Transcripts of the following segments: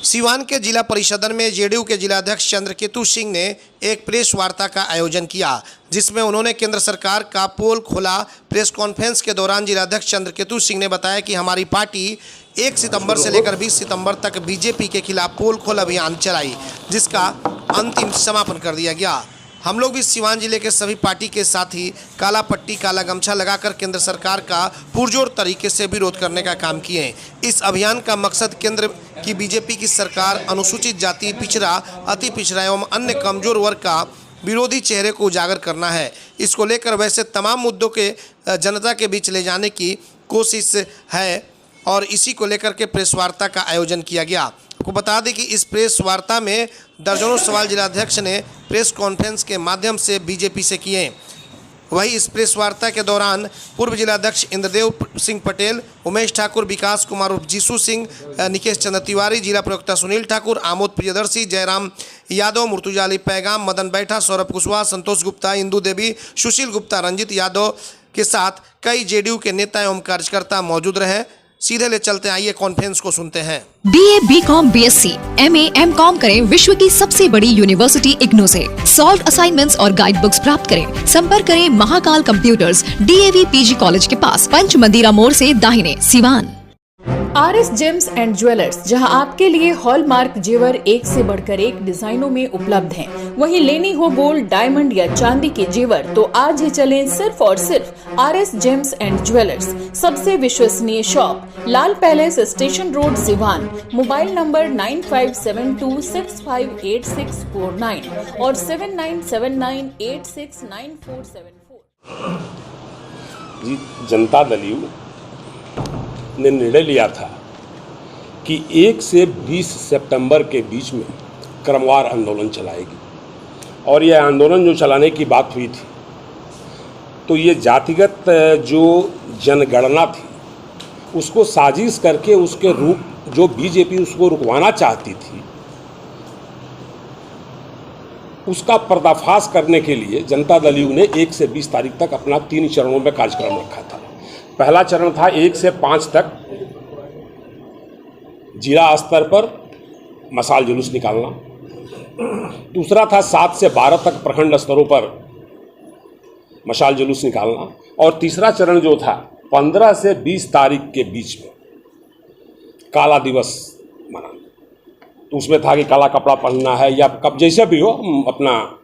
सीवान के जिला परिषद में जेडीयू के जिलाध्यक्ष चंद्रकेतु सिंह ने एक प्रेस वार्ता का आयोजन किया, जिसमें उन्होंने केंद्र सरकार का पोल खोला। प्रेस कॉन्फ्रेंस के दौरान जिलाध्यक्ष चंद्रकेतु सिंह ने बताया कि हमारी पार्टी 1 सितंबर से लेकर 20 सितंबर तक बीजेपी के खिलाफ पोल खोल अभियान चलाई, जिसका अंतिम समापन कर दिया गया। हम लोग भी सीवान जिले के सभी पार्टी के साथ ही काला पट्टी काला गमछा लगाकर केंद्र सरकार का पुरजोर तरीके से विरोध करने का काम किए। इस अभियान का मकसद केंद्र की बीजेपी की सरकार अनुसूचित जाति, पिछड़ा, अति पिछड़ा एवं अन्य कमजोर वर्ग का विरोधी चेहरे को उजागर करना है। इसको लेकर वैसे तमाम मुद्दों के जनता के बीच ले जाने की कोशिश है और इसी को लेकर के प्रेस वार्ता का आयोजन किया गया। आपको बता दें कि इस प्रेस वार्ता में दर्जनों सवाल जिलाध्यक्ष ने प्रेस कॉन्फ्रेंस के माध्यम से बीजेपी से किए। वहीं इस प्रेस वार्ता के दौरान पूर्व जिलाध्यक्ष इंद्रदेव सिंह पटेल, उमेश ठाकुर, विकास कुमार उर्फ जीसू सिंह, निकेश चंद्र तिवारी, जिला प्रवक्ता सुनील ठाकुर, आमोद प्रियदर्शी, जयराम यादव, मुर्तुजा अली पैगाम, मदन बैठा, सौरभ कुशवाहा, संतोष गुप्ता, इंदू देवी, सुशील गुप्ता, रंजित यादव के साथ कई जेडीयू के नेता एवं कार्यकर्ता मौजूद रहे। सीधे ले चलते हैं, आइए कॉन्फ्रेंस को सुनते हैं। BA, BCom, BSc, MA, MCom करें विश्व की सबसे बड़ी यूनिवर्सिटी इग्नू से। सॉल्व असाइनमेंट्स और गाइड बुक्स प्राप्त करें। संपर्क करें Mahakal computers, DAV PG college के पास, पंच मंदिरा मोड़ से दाहिने, Siwan. RS James and jewellers, जहां आपके लिए हॉलमार्क जेवर एक से बढ़कर एक डिजाइनों में उपलब्ध हैं। वहीं लेनी हो गोल्ड, डायमंड या चांदी के जेवर तो आज ही चलें सिर्फ और सिर्फ RS जेम्स एंड ज्वेलर्स। सबसे विश्वसनीय shop, Lal palace, station road, Siwan. Mobile number 9572658649 और 7979869474। जी, जनता दल यू ने निर्णय लिया था कि 1 से 20 सितंबर के बीच में क्रमवार आंदोलन चलाएगी और यह आंदोलन जो चलाने की बात हुई थी तो ये जातिगत जो जनगणना थी उसको साजिश करके उसके रूप जो बीजेपी उसको रुकवाना चाहती थी उसका पर्दाफाश करने के लिए जनता दल यू ने 1 से 20 तारीख तक अपना 3 चरणों में कार्यक्रम रखा था। पहला चरण था 1 से 5 तक जिला स्तर पर मशाल जुलूस निकालना। दूसरा था 7 से 12 तक प्रखंड स्तरों पर मशाल जुलूस निकालना। और तीसरा चरण जो था 15 से 20 तारीख के बीच में काला दिवस मनाना। तो उसमें था कि काला कपड़ा पहनना है या कब जैसे भी हो अपना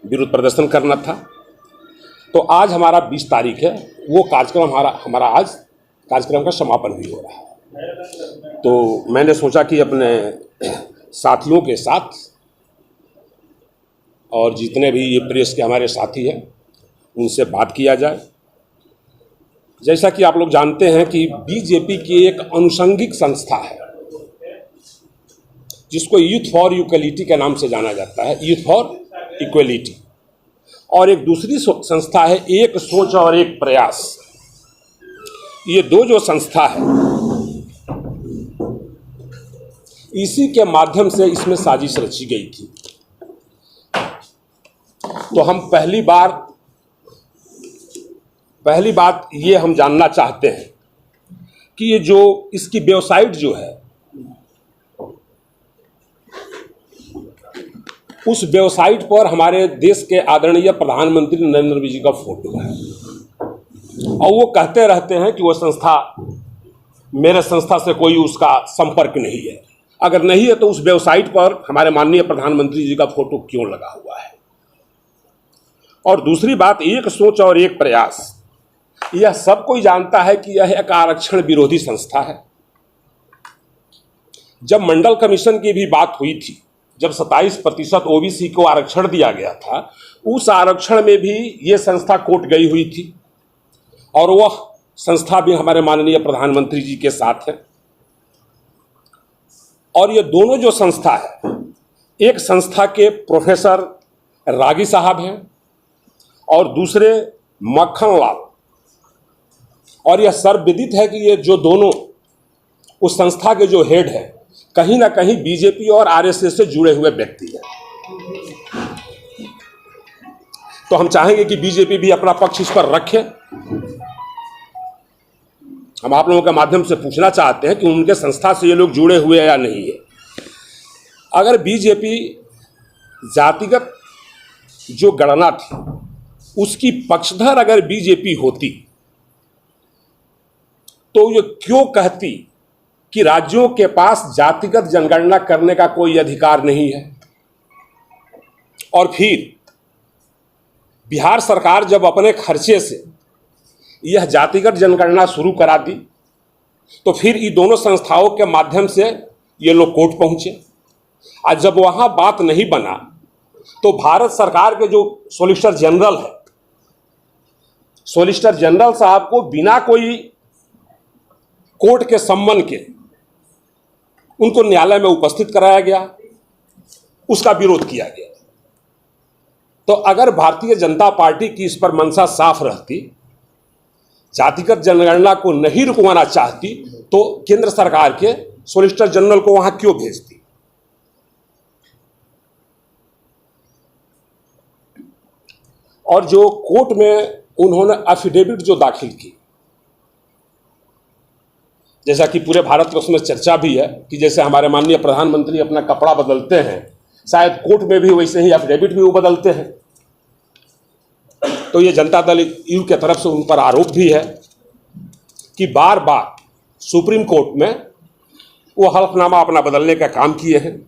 विरोध प्रदर्शन करना था। तो आज हमारा 20 तारीख है, वो कार्यक्रम हमारा आज कार्यक्रम का समापन भी हो रहा है। तो मैंने सोचा कि अपने साथियों के साथ और जितने भी ये प्रेस के हमारे साथी हैं उनसे बात किया जाए। जैसा कि आप लोग जानते हैं कि बीजेपी की एक अनुषंगिक संस्था है जिसको यूथ फॉर इक्वलिटी के नाम से जाना जाता है, यूथ फॉर इक्वलिटी। और एक दूसरी संस्था है एक सोच और एक प्रयास। ये दो जो संस्था है इसी के माध्यम से इसमें साजिश रची गई थी। तो हम पहली बात ये हम जानना चाहते हैं कि ये जो इसकी वेबसाइट जो है उस वेबसाइट पर हमारे देश के आदरणीय प्रधानमंत्री नरेंद्र मोदी जी का फोटो है और वो कहते रहते हैं कि वो संस्था मेरे संस्था से कोई उसका संपर्क नहीं है। अगर नहीं है तो उस वेबसाइट पर हमारे माननीय प्रधानमंत्री जी का फोटो क्यों लगा हुआ है। और दूसरी बात, एक सोच और एक प्रयास, यह सब कोई जानता है कि यह एक आरक्षण विरोधी संस्था है। जब मंडल कमीशन की भी बात हुई थी, जब 27% ओबीसी को आरक्षण दिया गया था, उस आरक्षण में भी ये संस्था कोर्ट गई हुई थी और वह संस्था भी हमारे माननीय प्रधानमंत्री जी के साथ है। और ये दोनों जो संस्था है, एक संस्था के प्रोफेसर रागी साहब हैं और दूसरे मक्खन लाल। और यह सर्वविदित है कि ये जो दोनों उस संस्था के जो हेड है कहीं ना कहीं बीजेपी और आरएसएस से जुड़े हुए व्यक्ति हैं। तो हम चाहेंगे कि बीजेपी भी अपना पक्ष इस पर रखे। हम आप लोगों के माध्यम से पूछना चाहते हैं कि उनके संस्था से ये लोग जुड़े हुए हैं या नहीं है। अगर बीजेपी जातिगत जो गणना थी उसकी पक्षधर अगर बीजेपी होती तो ये क्यों कहती कि राज्यों के पास जातिगत जनगणना करने का कोई अधिकार नहीं है। और फिर बिहार सरकार जब अपने खर्चे से यह जातिगत जनगणना शुरू करा दी तो फिर ये दोनों संस्थाओं के माध्यम से ये लोग कोर्ट पहुंचे। आज जब वहां बात नहीं बना तो भारत सरकार के जो सॉलिसिटर जनरल है, सॉलिसिटर जनरल साहब को बिना कोई कोर्ट के सम्मन के उनको न्यायालय में उपस्थित कराया गया, उसका विरोध किया गया। तो अगर भारतीय जनता पार्टी की इस पर मंशा साफ रहती, जातिगत जनगणना को नहीं रुकवाना चाहती, तो केंद्र सरकार के सॉलिसिटर जनरल को वहां क्यों भेजती। और जो कोर्ट में उन्होंने एफिडेविट जो दाखिल की, जैसा कि पूरे भारत में उसमें चर्चा भी है कि जैसे हमारे माननीय प्रधानमंत्री अपना कपड़ा बदलते हैं, शायद कोर्ट में भी वैसे ही एफिडेविट भी वो बदलते हैं। तो ये जनता दल यू के तरफ से उन पर आरोप भी है कि बार बार सुप्रीम कोर्ट में वो हल्फनामा अपना बदलने का काम किए हैं।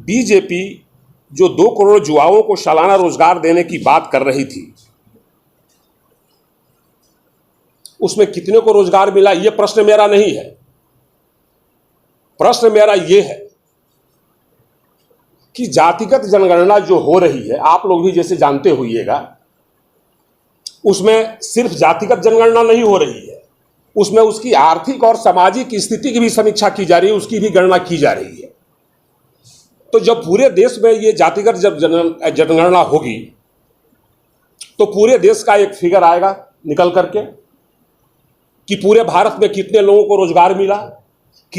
बीजेपी जो 2 करोड़ युवाओं को सालाना रोजगार देने की बात कर रही थी, उसमें कितने को रोजगार मिला, यह प्रश्न मेरा नहीं है। प्रश्न मेरा यह है कि जातिगत जनगणना जो हो रही है, आप लोग भी जैसे जानते होइएगा, उसमें सिर्फ जातिगत जनगणना नहीं हो रही है, उसमें उसकी आर्थिक और सामाजिक स्थिति की भी समीक्षा की जा रही है, उसकी भी गणना की जा रही है। तो जब पूरे देश में ये जातिगत जब जनगणना होगी तो पूरे देश का एक फिगर आएगा निकल करके कि पूरे भारत में कितने लोगों को रोजगार मिला।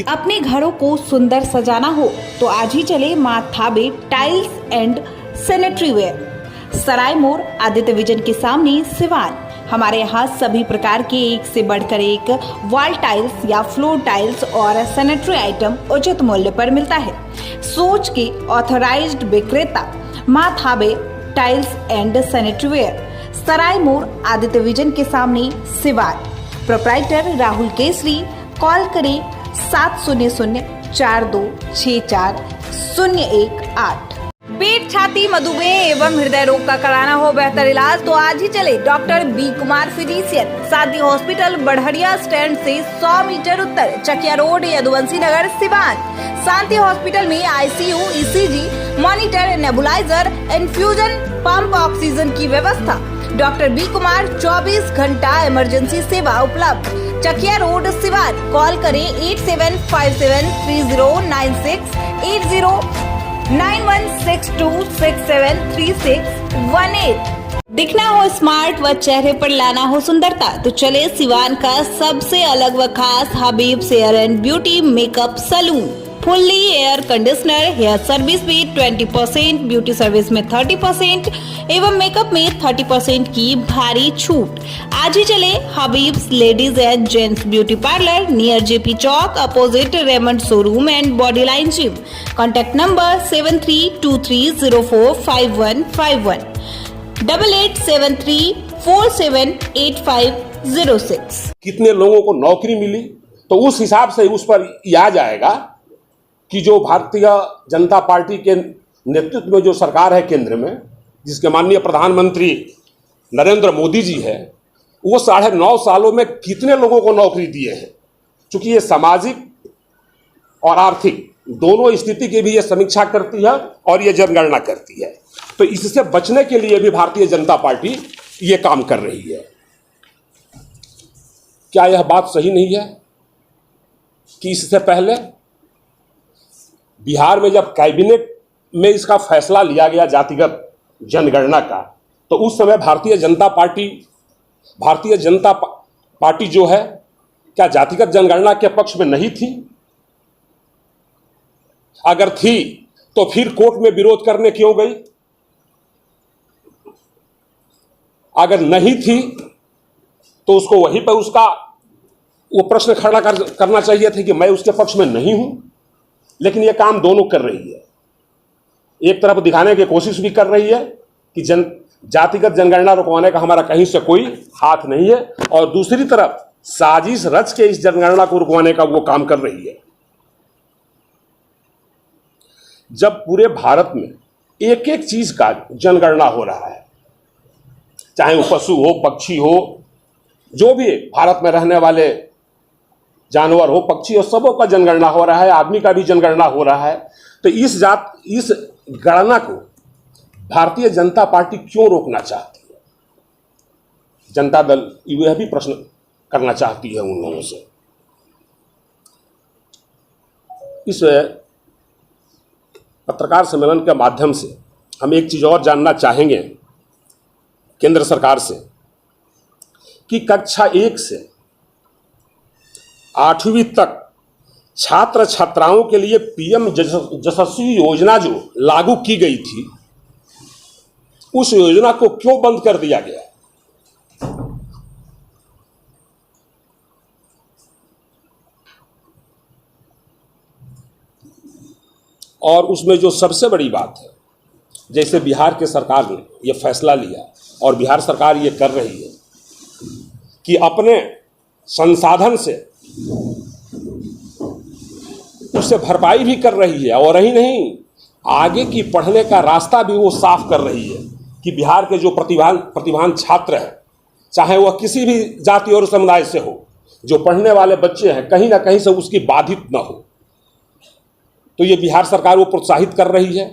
अपने घरों को सुंदर सजाना हो तो आज ही चले मां थाबे टाइल्स एंड सैनिटरी वेयर, सराय मोड़ आदित्य विजन के सामने सिवान। हमारे यहाँ सभी प्रकार के एक से बढ़कर एक वॉल टाइल्स या फ्लोर टाइल्स और सैनिटरी आइटम उचित मूल्य पर मिलता है। सोच के ऑथराइज्ड विक्रेता मां थाबे टाइल्स एंड सैनिटरी वेयर, सराय मोड़ आदित्य विजन के सामने सिवान। प्रोप्राइटर राहुल केसरी। कॉल करें 700-4264-018। पेट, छाती, मधुमेह एवं हृदय रोग का कराना हो बेहतर इलाज तो आज ही चले डॉक्टर बी कुमार फिजिशियन, शादी हॉस्पिटल, बढ़हरिया स्टैंड से 100 मीटर उत्तर, चकिया रोड, यदुवंशी नगर, सिवान। शांति हॉस्पिटल में ICU, ECG, monitor, nebuliser, infusion pump, oxygen की व्यवस्था। डॉक्टर बी कुमार 24 घंटा इमरजेंसी सेवा उपलब्ध। चकिया रोड, सिवान। कॉल करें 87573096809162673618। दिखना हो स्मार्ट व चेहरे पर लाना हो सुंदरता तो चले सिवान का सबसे अलग व खास Habibs hair and beauty makeup salon. Fully air conditioner, hair service में 20%, ब्यूटी सर्विस में 30% एवं मेकअप में 30% की भारी छूट। आज ही चले Habib's ladies and gents beauty parlour, near JP Chowk, opposite Raymond showroom and body line gym. Contact number 7323045151 8873478506। कितने लोगों को नौकरी मिली, तो उस हिसाब से उस पर यह आ जाएगा कि जो भारतीय जनता पार्टी के नेतृत्व में जो सरकार है केंद्र में, जिसके माननीय प्रधानमंत्री नरेंद्र मोदी जी है, वो 9.5 सालों में कितने लोगों को नौकरी दिए हैं। चूंकि ये सामाजिक और आर्थिक दोनों स्थिति की भी ये समीक्षा करती है और ये जनगणना करती है। तो इससे बचने के लिए भी भारतीय जनता पार्टी ये काम कर रही है। क्या यह बात सही नहीं है कि इससे पहले बिहार में जब कैबिनेट में इसका फैसला लिया गया जातिगत जनगणना का, तो उस समय भारतीय जनता पार्टी जो है, क्या जातिगत जनगणना के पक्ष में नहीं थी? अगर थी तो फिर कोर्ट में विरोध करने क्यों गई? अगर नहीं थी तो उसको वहीं पर वो प्रश्न खड़ा करना चाहिए था कि मैं उसके पक्ष में नहीं हूं, लेकिन ये काम दोनों कर रही है। एक तरफ दिखाने की कोशिश भी कर रही है कि जातिगत जनगणना रुकवाने का हमारा कहीं से कोई हाथ नहीं है, और दूसरी तरफ साजिश रच के इस जनगणना को रुकवाने का वो काम कर रही है। जब पूरे भारत में एक एक चीज का जनगणना हो रहा है, चाहे वो पशु हो, पक्षी हो, जो भी भारत में रहने वाले जानवर हो, पक्षी हो, सबों का जनगणना हो रहा है, आदमी का भी जनगणना हो रहा है, तो इस गणना को भारतीय जनता पार्टी क्यों रोकना चाहती है? जनता दल यह भी प्रश्न करना चाहती है उन लोगों से। इस पत्रकार सम्मेलन के माध्यम से हम एक चीज और जानना चाहेंगे केंद्र सरकार से कि कक्षा 1 से 8वीं तक छात्र छात्राओं के लिए पीएम यशस्वी योजना जो लागू की गई थी, उस योजना को क्यों बंद कर दिया गया? और उसमें जो सबसे बड़ी बात है, जैसे बिहार के सरकार ने यह फैसला लिया और बिहार सरकार ये कर रही है कि अपने संसाधन से उससे भरपाई भी कर रही है, और ही नहीं, आगे की पढ़ने का रास्ता भी वो साफ कर रही है कि बिहार के जो प्रतिभावान छात्र हैं, चाहे वह किसी भी जाति और समुदाय से हो, जो पढ़ने वाले बच्चे हैं, कहीं ना कहीं से उसकी बाधित न हो। तो ये बिहार सरकार वो प्रोत्साहित कर रही है।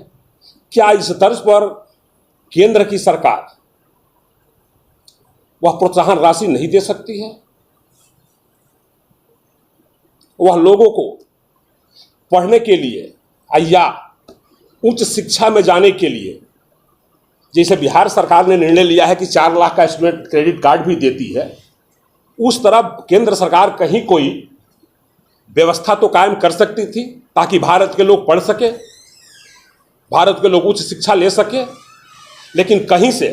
क्या इस तर्ज पर केंद्र की सरकार वह प्रोत्साहन राशि नहीं दे सकती है? वह लोगों को पढ़ने के लिए या उच्च शिक्षा में जाने के लिए, जैसे बिहार सरकार ने निर्णय लिया है कि 4 लाख का स्टूडेंट क्रेडिट कार्ड भी देती है, उस तरह केंद्र सरकार कहीं कोई व्यवस्था तो कायम कर सकती थी ताकि भारत के लोग पढ़ सके, भारत के लोग उच्च शिक्षा ले सके। लेकिन कहीं से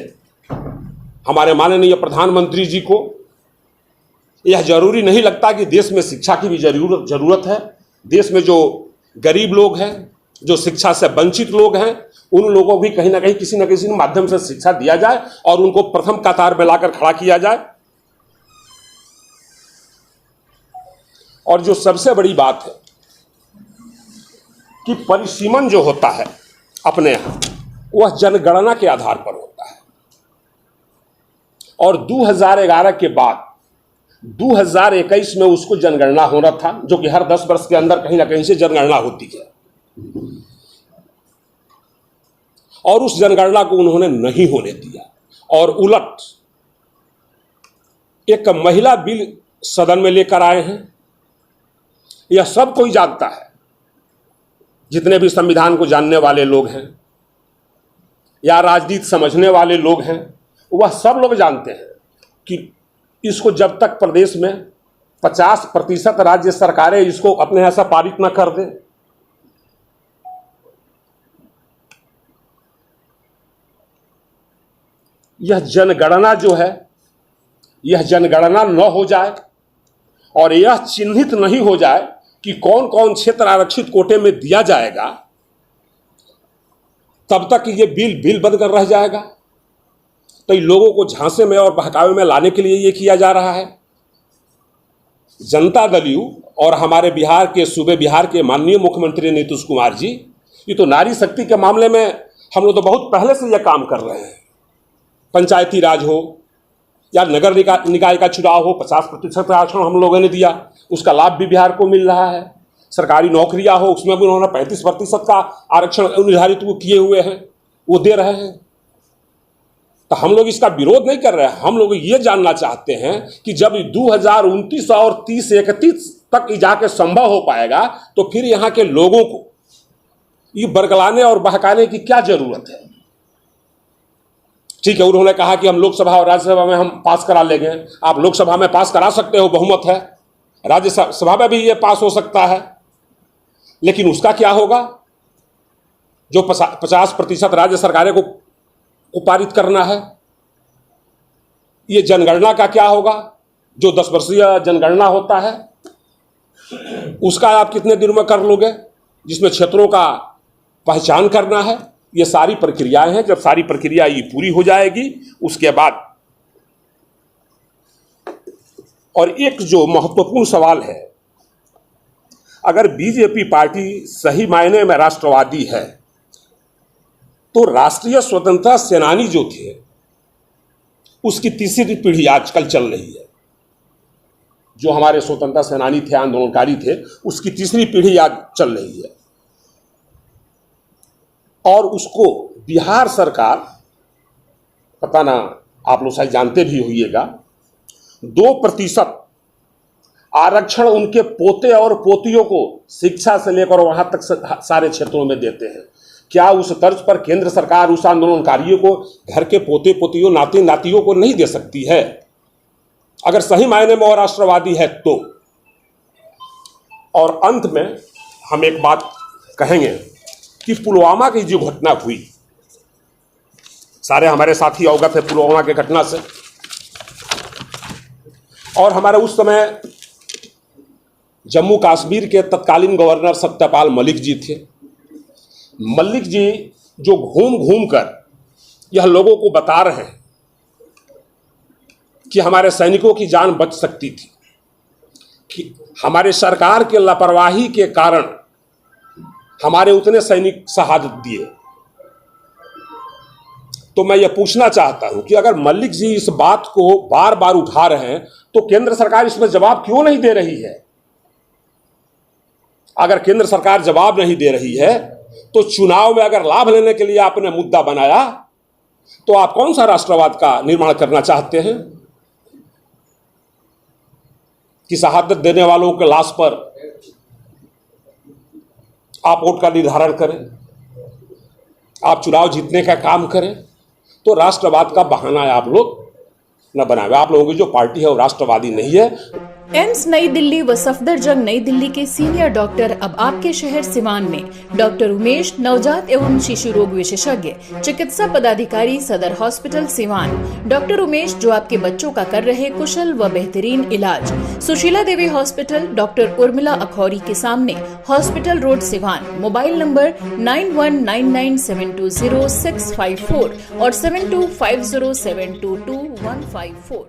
हमारे माननीय प्रधानमंत्री जी को यह जरूरी नहीं लगता कि देश में शिक्षा की भी जरूरत है। देश में जो गरीब लोग हैं, जो शिक्षा से वंचित लोग हैं, उन लोगों को भी कहीं ना कहीं किसी न किसी माध्यम से शिक्षा दिया जाए और उनको प्रथम कतार में लाकर खड़ा किया जाए। और जो सबसे बड़ी बात है कि परिसीमन जो होता है अपने यहां, वह जनगणना के आधार पर होता है, और 2011 के बाद 2021 में उसको जनगणना होना था, जो कि हर 10 वर्ष के अंदर कहीं ना कहीं से जनगणना होती है, और उस जनगणना को उन्होंने नहीं होने दिया, और उलट एक महिला बिल सदन में लेकर आए हैं। यह सब कोई जानता है, जितने भी संविधान को जानने वाले लोग हैं या राजनीति समझने वाले लोग हैं, वह सब लोग जानते हैं कि इसको जब तक प्रदेश में 50% राज्य सरकारें इसको अपने यहां से पारित न कर दें, यह जनगणना जो है, यह जनगणना न हो जाए और यह चिन्हित नहीं हो जाए कि कौन कौन क्षेत्र आरक्षित कोटे में दिया जाएगा, तब तक ये बिल बनकर रह जाएगा। तो इन लोगों को झांसे में और बहकावे में लाने के लिए ये किया जा रहा है। जनता दल यू और हमारे बिहार के सूबे बिहार के माननीय मुख्यमंत्री नीतीश कुमार जी, ये तो नारी शक्ति के मामले में हम लोग तो बहुत पहले से यह काम कर रहे हैं। पंचायती राज हो या नगर निकाय का चुनाव हो, 50% आरक्षण हम लोगों ने दिया, उसका लाभ भी बिहार को मिल रहा है। सरकारी नौकरियां हो, उसमें भी उन्होंने 35% का आरक्षण निर्धारित किए हुए हैं, वो दे रहे हैं। तो हम लोग इसका विरोध नहीं कर रहे हैं। हम लोग ये जानना चाहते हैं कि जब 2029 और 30-31 तक जाके संभव हो पाएगा, तो फिर यहाँ के लोगों को ये बरगलाने और बहकाने की क्या जरूरत है? ठीक है, उन्होंने कहा कि हम लोकसभा और राज्यसभा में हम पास करा लेंगे। आप लोकसभा में पास करा सकते हो, बहुमत है, राज्यसभा में भी ये पास हो सकता है, लेकिन उसका क्या होगा? जो 50% राज्य सरकारें को पारित करना है, ये जनगणना का क्या होगा? जो 10 वर्षीय जनगणना होता है उसका आप कितने दिन में कर लोगे, जिसमें क्षेत्रों का पहचान करना है। ये सारी प्रक्रियाएं हैं। जब सारी प्रक्रिया ये पूरी हो जाएगी उसके बाद, और एक जो महत्वपूर्ण सवाल है, अगर बीजेपी पार्टी सही मायने में राष्ट्रवादी है तो राष्ट्रीय स्वतंत्रता सेनानी जो थे उसकी तीसरी पीढ़ी आजकल चल रही है। जो हमारे स्वतंत्रता सेनानी थे, आंदोलनकारी थे, उसकी तीसरी पीढ़ी आज चल रही है। और उसको बिहार सरकार, पता ना आप लोग शायद जानते भी होइएगा, 2% आरक्षण उनके पोते और पोतियों को शिक्षा से लेकर वहां तक सारे क्षेत्रों में देते हैं। क्या उस तर्ज पर केंद्र सरकार उस आंदोलनकारियों को घर के पोते पोतियों नाती नातियों को नहीं दे सकती है? अगर सही मायने में वो राष्ट्रवादी है तो। और अंत में हम एक बात कहेंगे कि पुलवामा की जो घटना हुई, सारे हमारे साथी अवगत है पुलवामा की घटना से, और हमारे उस समय जम्मू कश्मीर के तत्कालीन गवर्नर सत्यपाल मलिक जी थे। मलिक जी जो घूम घूम कर यह लोगों को बता रहे हैं कि हमारे सैनिकों की जान बच सकती थी, कि हमारे सरकार के लापरवाही के कारण हमारे उतने सैनिक शहादत दिए। तो मैं ये पूछना चाहता हूं कि अगर मलिक जी इस बात को बार बार उठा रहे हैं तो केंद्र सरकार इसमें जवाब क्यों नहीं दे रही है? अगर केंद्र सरकार जवाब नहीं दे रही है तो चुनाव में अगर लाभ लेने के लिए आपने मुद्दा बनाया तो आप कौन सा राष्ट्रवाद का निर्माण करना चाहते हैं? कि शहादत देने वालों के लाश पर आप वोट का निर्धारण करें, आप चुनाव जीतने का काम करें, तो राष्ट्रवाद का बहाना आप लोग न बनाए। आप लोगों की जो पार्टी है वो राष्ट्रवादी नहीं है। एम्स नई दिल्ली व सफदरजंग नई दिल्ली के सीनियर डॉक्टर अब आपके शहर सिवान में। डॉक्टर उमेश, नवजात एवं शिशु रोग विशेषज्ञ, चिकित्सा पदाधिकारी, सदर हॉस्पिटल सिवान। डॉक्टर उमेश जो आपके बच्चों का कर रहे कुशल व बेहतरीन इलाज। सुशीला देवी हॉस्पिटल, डॉक्टर उर्मिला अखौरी के सामने, hospital road Siwan. Mobile number 9199720654 और 7250722154।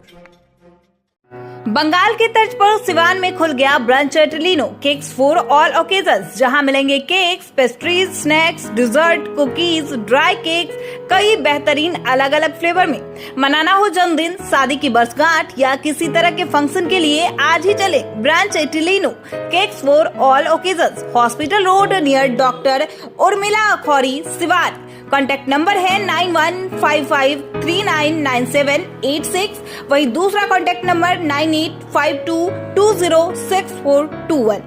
बंगाल के तर्ज पर सिवान में खुल गया branch Italino cakes for all occasions, जहां मिलेंगे cakes, pastries, snacks, dessert, cookies, dry cakes, कई बेहतरीन अलग अलग फ्लेवर में। मनाना हो जन्मदिन, शादी की वर्षगांठ या किसी तरह के फंक्शन के लिए आज ही चले branch Italino cakes for all occasions, hospital road near doctor Urmila Akhauri, Siwan. Contact number है 9155399786। वही दूसरा कॉन्टैक्ट नंबर 9852206421।